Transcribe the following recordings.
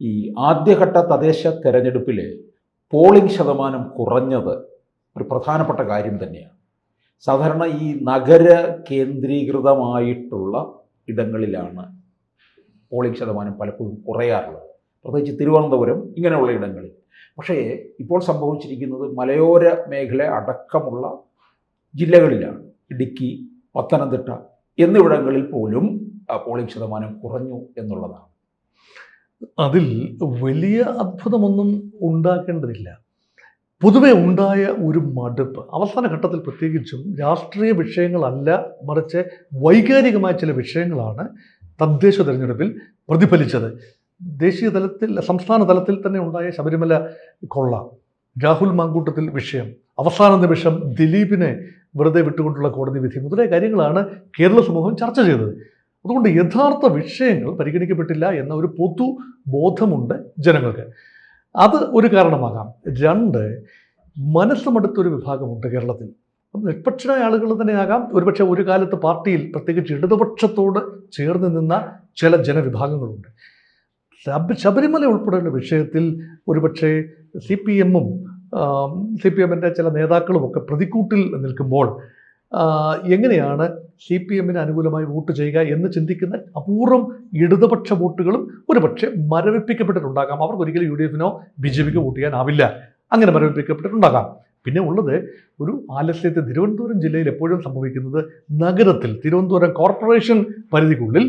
ഈ ആദ്യഘട്ട തദ്ദേശ തെരഞ്ഞെടുപ്പിൽ പോളിംഗ് ശതമാനം കുറഞ്ഞത് ഒരു പ്രധാനപ്പെട്ട കാര്യം തന്നെയാണ്. സാധാരണ ഈ നഗര കേന്ദ്രീകൃതമായിട്ടുള്ള ഇടങ്ങളിലാണ് പോളിംഗ് ശതമാനം പലപ്പോഴും കുറയാറുള്ളത്, പ്രത്യേകിച്ച് തിരുവനന്തപുരം ഇങ്ങനെയുള്ള ഇടങ്ങളിൽ. പക്ഷേ ഇപ്പോൾ സംഭവിച്ചിരിക്കുന്നത് മലയോര മേഖല അടക്കമുള്ള ജില്ലകളിലാണ്. ഇടുക്കി, പത്തനംതിട്ട എന്നിവിടങ്ങളിൽ പോലും പോളിംഗ് ശതമാനം കുറഞ്ഞു എന്നുള്ളതാണ്. അതിൽ വലിയ അത്ഭുതമൊന്നും ഉണ്ടാക്കേണ്ടതില്ല. പൊതുവെ ഉണ്ടായ ഒരു മടുപ്പ് അവസാന ഘട്ടത്തിൽ പ്രത്യേകിച്ചും രാഷ്ട്രീയ വിഷയങ്ങളല്ല, മറിച്ച് വൈകാരികമായ ചില വിഷയങ്ങളാണ് തദ്ദേശ തെരഞ്ഞെടുപ്പിൽ പ്രതിഫലിച്ചത്. ദേശീയ തലത്തിൽ, സംസ്ഥാന തലത്തിൽ തന്നെ ഉണ്ടായ ശബരിമല കൊള്ള, രാഹുൽ മാങ്കൂട്ടത്തിൽ വിഷയം, അവസാന നിമിഷം ദിലീപിനെ വെറുതെ വിട്ടുകൊണ്ടുള്ള കോടതി വിധി മുതലായ കാര്യങ്ങളാണ് കേരള സമൂഹം ചർച്ച ചെയ്തത്. അതുകൊണ്ട് യഥാർത്ഥ വിഷയങ്ങൾ പരിഗണിക്കപ്പെട്ടില്ല എന്ന ഒരു പൊതുബോധമുണ്ട് ജനങ്ങൾക്ക്. അത് ഒരു കാരണമാകാം. രണ്ട്, മനസ്സുമടുത്തൊരു വിഭാഗമുണ്ട് കേരളത്തിൽ. നിഷ്പക്ഷരായ ആളുകൾ തന്നെയാകാം, ഒരുപക്ഷെ ഒരു കാലത്ത് പാർട്ടിയിൽ പ്രത്യേകിച്ച് ഇടതുപക്ഷത്തോട് ചേർന്ന് നിന്ന ചില ജനവിഭാഗങ്ങളുണ്ട്. ശബരിമല ഉൾപ്പെടെയുള്ള വിഷയത്തിൽ ഒരുപക്ഷെ CPM-ഉം CPM-ൻ്റെ ചില നേതാക്കളുമൊക്കെ പ്രതിക്കൂട്ടിൽ നിൽക്കുമ്പോൾ എങ്ങനെയാണ് CPM-ന് അനുകൂലമായി വോട്ട് ചെയ്യുക എന്ന് ചിന്തിക്കുന്ന അപൂർവം ഇടതുപക്ഷ വോട്ടുകളും ഒരുപക്ഷെ മരവിപ്പിക്കപ്പെട്ടിട്ടുണ്ടാകാം. അവർക്കൊരിക്കലും UDF-നോ BJP-ക്കോ വോട്ട് ചെയ്യാനാവില്ല. അങ്ങനെ മരവിപ്പിക്കപ്പെട്ടിട്ടുണ്ടാകാം. പിന്നെ ഉള്ളത് ഒരു ആലസ്യത്തെ തിരുവനന്തപുരം ജില്ലയിൽ എപ്പോഴും സംഭവിക്കുന്നത്, നഗരത്തിൽ തിരുവനന്തപുരം കോർപ്പറേഷൻ പരിധിക്കുള്ളിൽ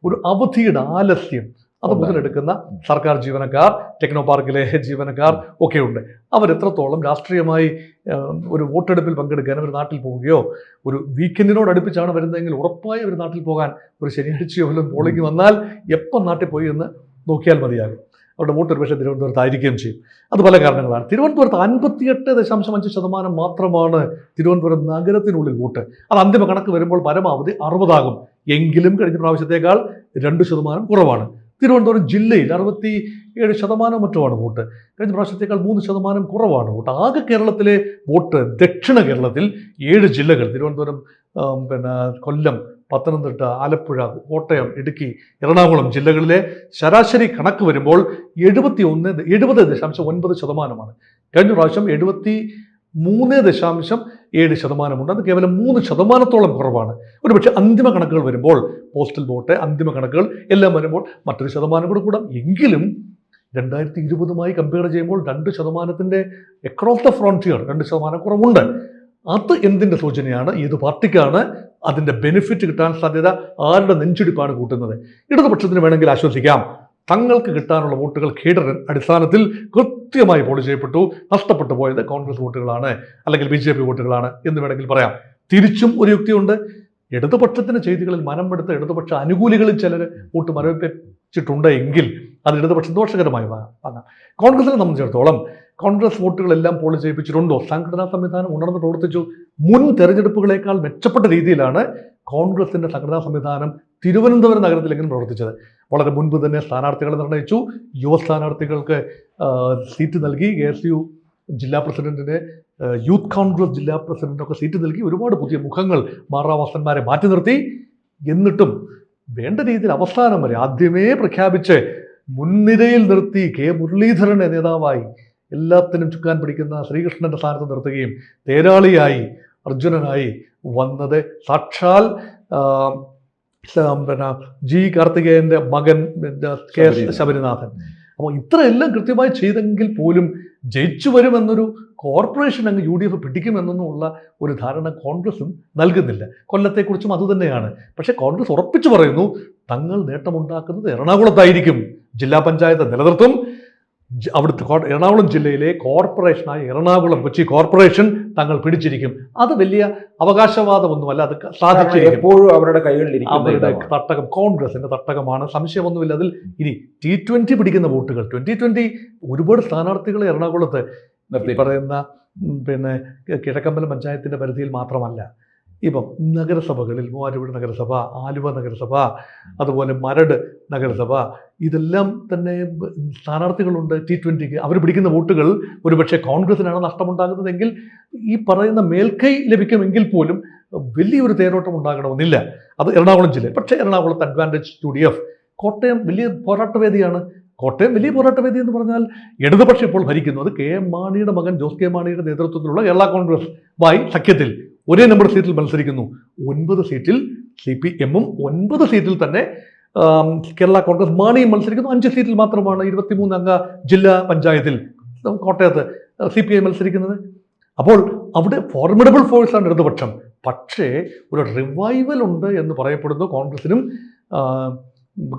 ഒരു അവധിയുടെ ആലസ്യം അത് മുതലെടുക്കുന്ന സർക്കാർ ജീവനക്കാർ, ടെക്നോ പാർക്കിലെ ജീവനക്കാർ ഒക്കെ ഉണ്ട്. അവരെത്രത്തോളം രാഷ്ട്രീയമായി ഒരു വോട്ടെടുപ്പിൽ പങ്കെടുക്കാൻ അവർ നാട്ടിൽ പോവുകയോ, ഒരു വീക്കെൻഡിനോട് അടുപ്പിച്ചാണ് വരുന്നതെങ്കിൽ ഉറപ്പായി അവർ നാട്ടിൽ പോകാൻ ഒരു ശനിയാഴ്ചയോ വല്ലതും പോളിംഗ് വന്നാൽ എപ്പം നാട്ടിൽ പോയി എന്ന് നോക്കിയാൽ മതിയാകും. അവരുടെ വോട്ട് ഒരുപക്ഷെ തിരുവനന്തപുരത്തായിരിക്കുകയും ചെയ്യും. അത് പല കാരണങ്ങളാണ്. തിരുവനന്തപുരത്ത് 58.5% മാത്രമാണ് തിരുവനന്തപുരം നഗരത്തിനുള്ളിൽ വോട്ട്. അത് അന്തിമ കണക്ക് വരുമ്പോൾ പരമാവധി 60 ആകും. എങ്കിലും കഴിഞ്ഞ പ്രാവശ്യത്തേക്കാൾ 2% കുറവാണ്. തിരുവനന്തപുരം ജില്ലയിൽ 67% മറ്റുമാണ് വോട്ട്. കഴിഞ്ഞ പ്രാവശ്യത്തേക്കാൾ 3% കുറവാണ് വോട്ട്. ആകെ കേരളത്തിലെ വോട്ട്, ദക്ഷിണ കേരളത്തിൽ 7 ജില്ലകൾ, തിരുവനന്തപുരം, കൊല്ലം, പത്തനംതിട്ട, ആലപ്പുഴ, കോട്ടയം, ഇടുക്കി, എറണാകുളം ജില്ലകളിലെ ശരാശരി കണക്ക് വരുമ്പോൾ 70.9%. കഴിഞ്ഞ പ്രാവശ്യം 73.7% അത് കേവലം 3% കുറവാണ്. ഒരുപക്ഷെ അന്തിമ കണക്കുകൾ വരുമ്പോൾ, പോസ്റ്റൽ വോട്ട് അന്തിമ കണക്കുകൾ എല്ലാം വരുമ്പോൾ മറ്റൊരു ശതമാനം കൂടെ കൂടാം. എങ്കിലും 2020 കമ്പയർ ചെയ്യുമ്പോൾ 2%-ൻ്റെ അക്രോസ് ദ ഫ്രോണ്ടിയർ 2% കുറവുണ്ട്. അത് എന്തിൻ്റെ സൂചനയാണ്? ഏത് പാർട്ടിക്കാണ് അതിൻ്റെ ബെനിഫിറ്റ് കിട്ടാൻ സാധ്യത? ആരുടെ നെഞ്ചിടിപ്പാണ് കൂട്ടുന്നത്? ഇടതുപക്ഷത്തിന് വേണമെങ്കിൽ ആശ്വസിക്കാം, തങ്ങൾക്ക് കിട്ടാനുള്ള വോട്ടുകൾ കേഡർ അടിസ്ഥാനത്തിൽ കൃത്യമായി പോൾ ചെയ്യപ്പെട്ടു. നഷ്ടപ്പെട്ടു പോയത് കോൺഗ്രസ് വോട്ടുകളാണ്, അല്ലെങ്കിൽ BJP വോട്ടുകളാണ് എന്ന് വേണമെങ്കിൽ പറയാം. തിരിച്ചും ഒരു യുക്തിയുണ്ട്. ഇടതുപക്ഷത്തിൻ്റെ ചെയ്തികളിൽ മനമെടുത്ത ഇടതുപക്ഷ അനുകൂലികളിൽ ചിലർ വോട്ട് മരവിപ്പിച്ചിട്ടുണ്ട് എങ്കിൽ അത് ഇടതുപക്ഷം ദോഷകരമായി വാങ്ങാം. കോൺഗ്രസിനെ സംബന്ധിച്ചിടത്തോളം കോൺഗ്രസ് വോട്ടുകളെല്ലാം പോൾ ചെയ്യിപ്പിച്ചിട്ടുണ്ടോ? സംഘടനാ സംവിധാനം ഉണർന്ന് പ്രവർത്തിച്ചു. മുൻ തെരഞ്ഞെടുപ്പുകളേക്കാൾ മെച്ചപ്പെട്ട രീതിയിലാണ് കോൺഗ്രസിൻ്റെ സംഘടനാ സംവിധാനം തിരുവനന്തപുരം നഗരത്തിൽ എങ്ങനെ പ്രവർത്തിച്ചത്. വളരെ മുൻപ് തന്നെ സ്ഥാനാർത്ഥികളെ നിർണ്ണയിച്ചു. യുവ സ്ഥാനാർത്ഥികൾക്ക് സീറ്റ് നൽകി. ASU ജില്ലാ പ്രസിഡന്റിന്, യൂത്ത് കോൺഗ്രസ് ജില്ലാ പ്രസിഡന്റിനൊക്കെ സീറ്റ് നൽകി. ഒരുപാട് പുതിയ മുഖങ്ങൾ, മാറാവാസന്മാരെ മാറ്റി നിർത്തി. എന്നിട്ടും വേണ്ട രീതിയിൽ അവസാനം വരെ ആദ്യമേ പ്രഖ്യാപിച്ച് മുൻനിരയിൽ നിർത്തി K. മുരളീധരനെ നേതാവായി എല്ലാത്തിനും ചുക്കാൻ പിടിക്കുന്ന ശ്രീകൃഷ്ണന്റെ സ്ഥാനത്ത് നിർത്തുകയും തേരാളിയായി, അർജുനനായി വന്നത് സാക്ഷാൽ G. കാർത്തികേയന്റെ മകൻ K. ശബരിനാഥൻ. അപ്പോൾ ഇത്രയെല്ലാം കൃത്യമായി ചെയ്തെങ്കിൽ പോലും ജയിച്ചു വരുമെന്നൊരു കോർപ്പറേഷൻ അങ്ങ് UDF പിടിക്കുമെന്നൊന്നുമുള്ള ഒരു ധാരണ കോൺഗ്രസും നൽകുന്നില്ല. കൊല്ലത്തെക്കുറിച്ചും അതുതന്നെയാണ്. പക്ഷേ കോൺഗ്രസ് ഉറപ്പിച്ചു പറയുന്നു, തങ്ങൾ നേട്ടമുണ്ടാക്കുന്നത് എറണാകുളത്തായിരിക്കും. ജില്ലാ പഞ്ചായത്ത് നിലനിർത്തും. അവിടുത്തെ എറണാകുളം ജില്ലയിലെ കോർപ്പറേഷനായ എറണാകുളം കൊച്ചി കോർപ്പറേഷൻ തങ്ങൾ പിടിച്ചിരിക്കും. അത് വലിയ അവകാശവാദമൊന്നുമല്ല, അത് സാധിച്ചിരിക്കും. എപ്പോഴും അവരുടെ കൈകളിലിരിക്കും. അവരുടെ തട്ടകം കോൺഗ്രസിന്റെ തട്ടകമാണ്, സംശയമൊന്നുമില്ല. അതിൽ ഇനി T20 പിടിക്കുന്ന വോട്ടുകൾ, 2020 ഒരുപാട് സ്ഥാനാർത്ഥികളെ എറണാകുളത്ത് പറയുന്ന കിഴക്കമ്പലം പഞ്ചായത്തിന്റെ പരിധിയിൽ മാത്രമല്ല, ഇപ്പം നഗരസഭകളിൽ മൂവാറ്റുപുഴ നഗരസഭ, ആലുവ നഗരസഭ, അതുപോലെ മരട് നഗരസഭ, ഇതെല്ലാം തന്നെ സ്ഥാനാർത്ഥികളുണ്ട് T20ക്ക്. അവർ പിടിക്കുന്ന വോട്ടുകൾ ഒരുപക്ഷെ കോൺഗ്രസിനാണ് നഷ്ടമുണ്ടാകുന്നതെങ്കിൽ ഈ പറയുന്ന മേൽക്കൈ ലഭിക്കുമെങ്കിൽ പോലും വലിയൊരു തേരോട്ടം ഉണ്ടാകണമെന്നില്ല. അത് എറണാകുളം ജില്ല. പക്ഷേ എറണാകുളത്ത് അഡ്വാൻറ്റേജ് UDF. കോട്ടയം വലിയ പോരാട്ടവേദിയാണ്. കോട്ടയം വലിയ പോരാട്ടവേദി എന്ന് പറഞ്ഞാൽ ഇടതുപക്ഷം ഇപ്പോൾ ഭരിക്കുന്നു. അത് കെ എം മാണിയുടെ മകൻ ജോസ് കെ മാണിയുടെ നേതൃത്വത്തിലുള്ള കേരള കോൺഗ്രസുമായി സഖ്യത്തിൽ ഒരേ നമ്പർ സീറ്റിൽ മത്സരിക്കുന്നു. 9 സീറ്റിൽ CPM-ഉം 9 സീറ്റിൽ തന്നെ കേരള കോൺഗ്രസ് മാണിയും മത്സരിക്കുന്നു. 5 സീറ്റിൽ മാത്രമാണ് 23 അംഗ ജില്ലാ പഞ്ചായത്തിൽ കോട്ടയത്ത് CPI മത്സരിക്കുന്നത്. അപ്പോൾ അവിടെ ഫോർമിഡബിൾ ഫോഴ്സാണ് ഇടതുപക്ഷം. പക്ഷേ ഒരു റിവൈവൽ ഉണ്ട് എന്ന് പറയപ്പെടുന്നു കോൺഗ്രസിനും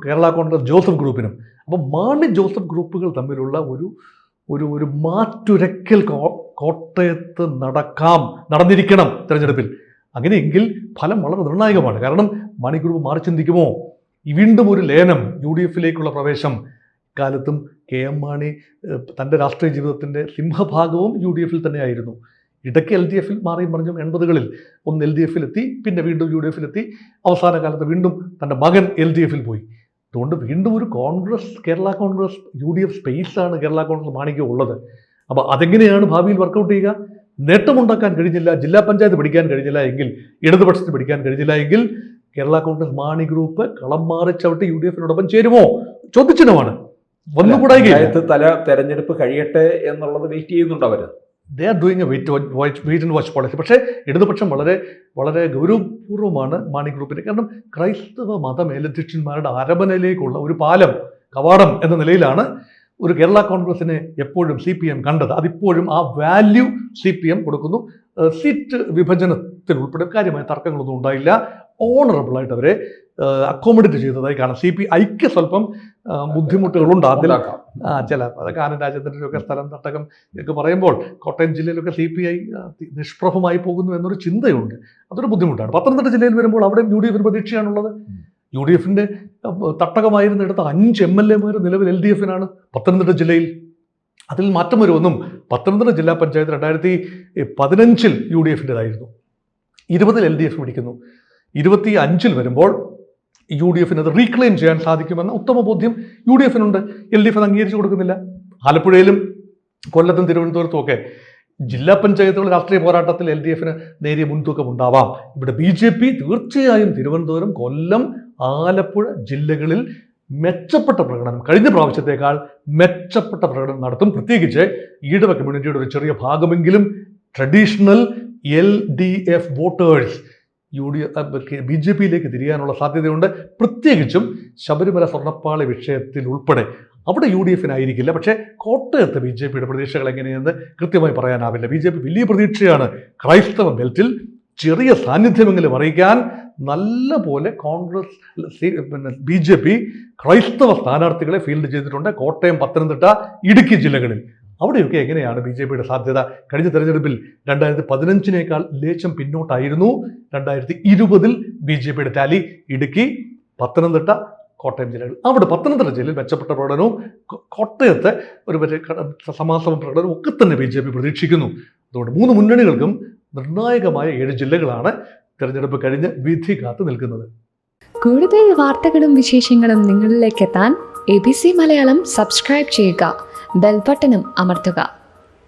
കേരള കോൺഗ്രസ് ജോസഫ് ഗ്രൂപ്പിനും. അപ്പോൾ മാണി ജോസഫ് ഗ്രൂപ്പുകൾ തമ്മിലുള്ള ഒരു മാറ്റുരയ്ക്കൽ കോട്ടയത്ത് നടന്നിരിക്കണം തെരഞ്ഞെടുപ്പിൽ. അങ്ങനെയെങ്കിൽ ഫലം വളരെ നിർണായകമാണ്. കാരണം മാണി ഗ്രൂപ്പ് മാറി ചിന്തിക്കുമോ? വീണ്ടും ഒരു ലയനം, UDF-ലേക്കുള്ള പ്രവേശം. കാലത്തും കെ എം മാണി തൻ്റെ രാഷ്ട്രീയ ജീവിതത്തിൻ്റെ സിംഹഭാഗവും UDF-ൽ തന്നെയായിരുന്നു. ഇടയ്ക്ക് LDF-ൽ മാറിയും പറഞ്ഞും 80കളിൽ ഒന്ന് LDF-ലെത്തി, പിന്നെ വീണ്ടും UDF-ലെത്തി, അവസാന കാലത്ത് വീണ്ടും തൻ്റെ മകൻ LDF-ൽ പോയി. അതുകൊണ്ട് വീണ്ടും ഒരു കേരള കോൺഗ്രസ് UDF സ്പേസാണ് കേരള കോൺഗ്രസ് മാണിക്ക് ഉള്ളത്. അപ്പോൾ അതെങ്ങനെയാണ് ഭാവിയിൽ വർക്കൗട്ട് ചെയ്യുക? നേട്ടമുണ്ടാക്കാൻ കഴിഞ്ഞില്ല, ജില്ലാ പഞ്ചായത്ത് പിടിക്കാൻ കഴിഞ്ഞില്ല എങ്കിൽ, ഇടതുപക്ഷത്തിന് പിടിക്കാൻ കഴിഞ്ഞില്ല എങ്കിൽ കേരള കോൺഗ്രസ് മാണി ഗ്രൂപ്പ് കളം മാറി ചവിട്ടി UDF-നോടൊപ്പം ചേരുമോ? ചോദ്യചിഹ്നമാണ്. പഞ്ചായത്ത് തല തെരഞ്ഞെടുപ്പ് കഴിയട്ടെ എന്നുള്ളത് വെയിറ്റ് ചെയ്യുന്നുണ്ട് അവർ. They are doing a wait and watch policy. പക്ഷേ ഇടതുപക്ഷം വളരെ വളരെ ഗൗരവപൂർവ്വമാണ് മാണി ഗ്രൂപ്പിൻ്റെ. കാരണം ക്രൈസ്തവ മത മേലധ്യക്ഷന്മാരുടെ അരമനയിലേക്കുള്ള ഒരു പാലം, കവാടം എന്ന നിലയിലാണ് ഒരു കേരള കോൺഗ്രസിനെ എപ്പോഴും CPM കണ്ടത്. അതിപ്പോഴും ആ വാല്യൂ CPM കൊടുക്കുന്നു. സീറ്റ് വിഭജനത്തിൽ ഉൾപ്പെടെ കാര്യമായ തർക്കങ്ങളൊന്നും ഉണ്ടായില്ല. ഓണറബിളായിട്ട് അവരെ അക്കോമഡേറ്റ് ചെയ്തതായി കാണാം. CPIക്ക് സ്വല്പം ബുദ്ധിമുട്ടുകളുണ്ട്. അതിൽ ചില കാനൻ രാജേന്ദ്രൻ്റെ ഒക്കെ സ്ഥലം തട്ടകം ഒക്കെ പറയുമ്പോൾ കോട്ടയം ജില്ലയിലൊക്കെ CPI നിഷ്പ്രഭമായി പോകുന്നു എന്നൊരു ചിന്തയുണ്ട്. അതൊരു ബുദ്ധിമുട്ടാണ്. പത്തനംതിട്ട ജില്ലയിൽ വരുമ്പോൾ അവിടെയും UDF-ന് പ്രതീക്ഷയാണുള്ളത്. UDF-ന്റെ തട്ടകമായിരുന്നിടത്ത് 5 MLA-മാർ നിലവിൽ LDF-നാണ് പത്തനംതിട്ട ജില്ലയിൽ. അതിൽ മാറ്റം വരുമെന്നും പത്തനംതിട്ട ജില്ലാ പഞ്ചായത്ത് 2015-ൽ UDF-ൻ്റെതായിരുന്നു. 20-ൽ LDF പിടിക്കുന്നു. 25-ൽ വരുമ്പോൾ UDF-ന് അത് റീക്ലെയിം ചെയ്യാൻ സാധിക്കുമെന്ന ഉത്തമ ബോധ്യം UDF-നുണ്ട്. LDF അത് അംഗീകരിച്ചു കൊടുക്കുന്നില്ല. ആലപ്പുഴയിലും കൊല്ലത്തും തിരുവനന്തപുരത്തും ഒക്കെ ജില്ലാ പഞ്ചായത്തുകളുടെ രാഷ്ട്രീയ പോരാട്ടത്തിൽ LDF-ന് നേരിയ മുൻതൂക്കം ഉണ്ടാവാം. ഇവിടെ BJP തീർച്ചയായും തിരുവനന്തപുരം, കൊല്ലം, ആലപ്പുഴ ജില്ലകളിൽ മെച്ചപ്പെട്ട പ്രകടനം, കഴിഞ്ഞ പ്രാവശ്യത്തേക്കാൾ മെച്ചപ്പെട്ട പ്രകടനം നടത്തും. പ്രത്യേകിച്ച് ഈഴവ കമ്മ്യൂണിറ്റിയുടെ ഒരു ചെറിയ ഭാഗമെങ്കിലും ട്രഡീഷണൽ LDF വോട്ടേഴ്സ് BJP-യിലേക്ക് തിരിയാനുള്ള സാധ്യതയുണ്ട്. പ്രത്യേകിച്ചും ശബരിമല സ്വർണ്ണപ്പാളി വിഷയത്തിൽ ഉൾപ്പെടെ അവിടെ UDF-നായിരിക്കില്ല. പക്ഷേ കോട്ടയത്ത് BJP-യുടെ പ്രതീക്ഷകൾ എങ്ങനെയെന്ന് കൃത്യമായി പറയാനാവില്ല. BJP വലിയ പ്രതീക്ഷയാണ്. ക്രൈസ്തവ ബെൽറ്റിൽ ചെറിയ സാന്നിധ്യമെങ്കിലും അറിയിക്കാൻ നല്ല പോലെ BJP ക്രൈസ്തവ സ്ഥാനാർത്ഥികളെ ഫീൽഡ് ചെയ്തിട്ടുണ്ട്. കോട്ടയം, പത്തനംതിട്ട, ഇടുക്കി ജില്ലകളിൽ അവിടെയൊക്കെ എങ്ങനെയാണ് BJP-യുടെ സാധ്യത? കഴിഞ്ഞ തെരഞ്ഞെടുപ്പിൽ 2015-നേക്കാൾ ലേശം പിന്നോട്ടായിരുന്നു. 2020-ൽ BJP-യുടെ ടാലി ഇടുക്കി, പത്തനംതിട്ട, കോട്ടയം ജില്ലകൾ. അവിടെ പത്തനംതിട്ട ജില്ലയിൽ മെച്ചപ്പെട്ട പ്രകടനവും കോട്ടയത്ത് ഒരു സമാസമ പ്രകടനവും ഒക്കെ തന്നെ BJP പ്രതീക്ഷിക്കുന്നു. അതുകൊണ്ട് 3 മുന്നണികൾക്കും നിർണായകമായ 7 ജില്ലകളാണ് തെരഞ്ഞെടുപ്പ് കഴിഞ്ഞ് വിധി കാത്തു നിൽക്കുന്നത്. കൂടുതൽ വാർത്തകളും വിശേഷങ്ങളും നിങ്ങളിലേക്ക് എത്താൻ ABC മലയാളം സബ്സ്ക്രൈബ് ചെയ്യുക, ബെൽ ബട്ടണും അമർത്തുക.